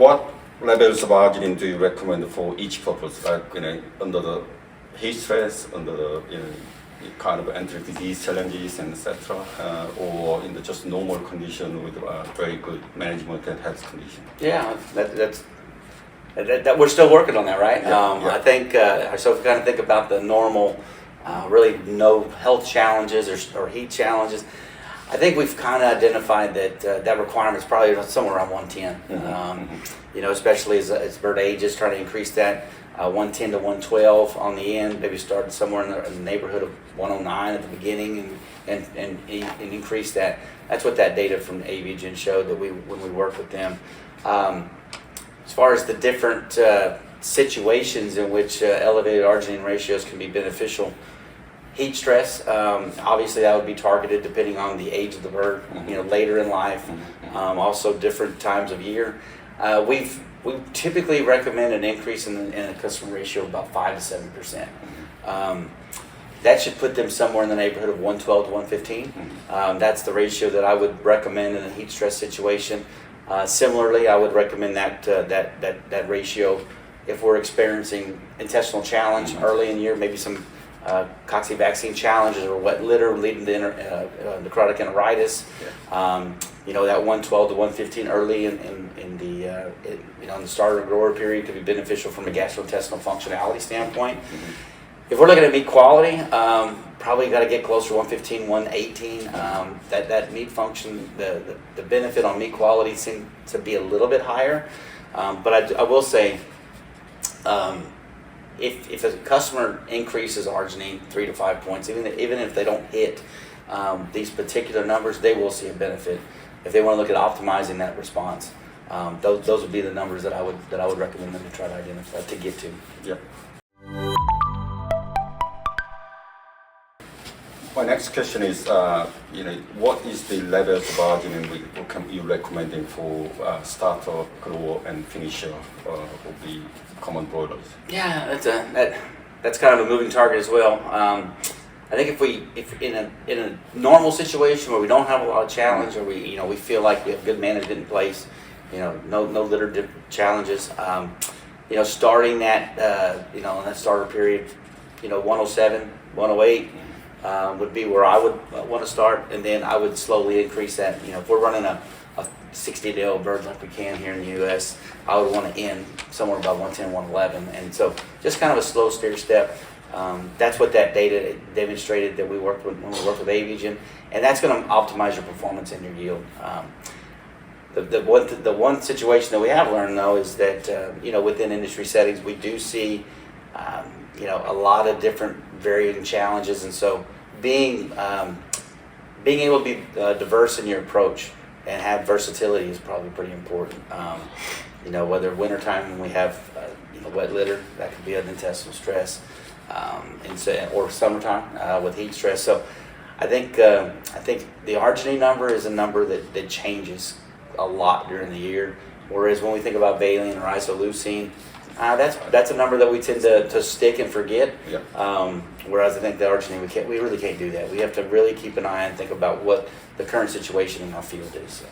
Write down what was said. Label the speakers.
Speaker 1: what levels of arginine do you recommend for each purpose? Like, under the heat stress, under the kind of enteric disease challenges, and etc., or in the just normal condition with very good management and health condition.
Speaker 2: Yeah, that we're still working on that, right? I think so. If we kind of think about the normal, really no health challenges or heat challenges, I think we've kind of identified that that requirement is probably somewhere around 110. Especially as bird ages, trying to increase that 110 to 112 on the end. Maybe start somewhere in the neighborhood of 109 at the beginning, and increase that. That's what that data from Avigen showed that when we worked with them. As far as the different situations in which elevated arginine ratios can be beneficial, heat stress, obviously that would be targeted depending on the age of the bird, later in life, also different times of year. We typically recommend an increase in the customer ratio of about 5 to 7%. That should put them somewhere in the neighborhood of 112 to 115. That's the ratio that I would recommend in a heat stress situation. Similarly, I would recommend that ratio if we're experiencing intestinal challenge early in the year, maybe some cocci vaccine challenges or wet litter leading to necrotic enteritis. That 112 to 115 early in the starter grower period could be beneficial from a gastrointestinal functionality standpoint. If we're looking at meat quality, probably got to get closer to 115, 118. That meat function, the benefit on meat quality seems to be a little bit higher. But I will say, if a customer increases arginine 3 to 5 points, even if they don't hit these particular numbers, they will see a benefit. If they want to look at optimizing that response, those would be the numbers that I would recommend them to try to identify to get to.
Speaker 1: Yeah. My next question is, what is the levels of arginine you're recommending for starter, grower, and finisher of the common broilers? Yeah,
Speaker 2: that's kind of a moving target as well. I think if in a normal situation where we don't have a lot of challenge, or we feel like we have good management in place, no litter challenges, starting that in that starter period, 107, 108. Would be where I would want to start, and then I would slowly increase that. If we're running a 60-day-old bird like we can here in the U.S., I would want to end somewhere about 110, 111, and so just kind of a slow stair step. That's what that data demonstrated that we worked with when we worked with Avigen, and that's going to optimize your performance and your yield. The one situation that we have learned though is that within industry settings we do see a lot of different varying challenges, and so being able to be diverse in your approach and have versatility is probably pretty important. Whether wintertime when we have wet litter, that could be an intestinal stress, or summertime with heat stress. So I think the arginine number is a number that changes a lot during the year, whereas when we think about valine or isoleucine, that's a number that we tend to stick and forget. Yeah. Whereas I think the arginine, we really can't do that. We have to really keep an eye and think about what the current situation in our field is.